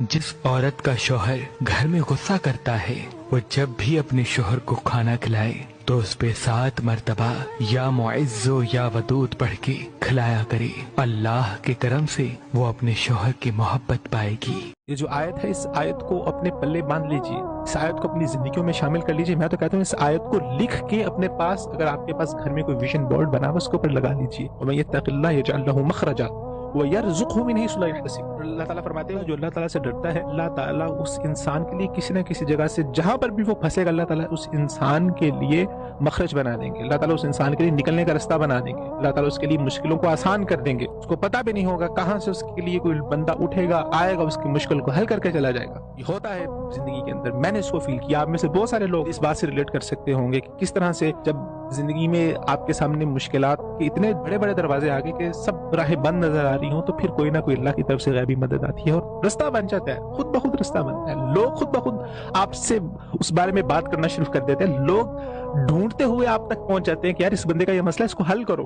جس عورت کا شوہر گھر میں غصہ کرتا ہے وہ جب بھی اپنے شوہر کو کھانا کھلائے تو اس پہ 7 مرتبہ یا معزو یا ودود پڑھ کے کھلایا کرے. اللہ کے کرم سے وہ اپنے شوہر کی محبت پائے گی. یہ جو آیت ہے اس آیت کو اپنے پلے باندھ لیجئے، اس آیت کو اپنی زندگیوں میں شامل کر لیجئے. میں تو کہتا ہوں اس آیت کو لکھ کے اپنے پاس، اگر آپ کے پاس گھر میں کوئی ویژن بورڈ بنا ہو اس کے اوپر لگا لیجئے. وَمَن يَتَّقِ اللَّهَ يَجْعَل لَهُ مَخْرَجًا وَيَرْزُقْهُ مِنْ حَيْثُ لَا يَحْتَسِبُ. اللہ تعالیٰ فرماتے ہیں جو اللہ تعالیٰ سے ڈرتا ہے، اللہ تعالیٰ اس انسان کے لیے کسی نہ کسی جگہ سے جہاں پر بھی وہ پھنسے گا اللہ تعالیٰ اس انسان کے لیے مخرج بنا دیں گے. اللہ تعالیٰ اس انسان کے لیے نکلنے کا رستہ بنا دیں گے. اللہ تعالیٰ اس کے لیے مشکلوں کو آسان کر دیں گے. اس کو پتہ بھی نہیں ہوگا کہاں سے اس کے لیے کوئی بندہ اٹھے گا، آئے گا، اس کی مشکل کو حل کر کے چلا جائے گا. یہ ہوتا ہے زندگی کے اندر. میں نے اس کو فیل کیا. آپ میں سے بہت سارے لوگ اس بات سے ریلیٹ کر سکتے ہوں گے کہ کس طرح سے جب زندگی میں آپ کے سامنے مشکلات کے اتنے بڑے بڑے دروازے آ گئے کہ سب راہیں بند نظر آ رہی ہوں تو پھر کوئی نہ کوئی اللہ کی طرف سے غیبی مدد آتی ہے اور رستہ بن جاتا ہے. خود بخود رستہ بنتا ہے. لوگ خود بخود آپ سے اس بارے میں بات کرنا شروع کر دیتے ہیں. لوگ ڈھونڈتے ہوئے آپ تک پہنچ جاتے ہیں کہ یار اس بندے کا یہ مسئلہ ہے، اس کو حل کرو.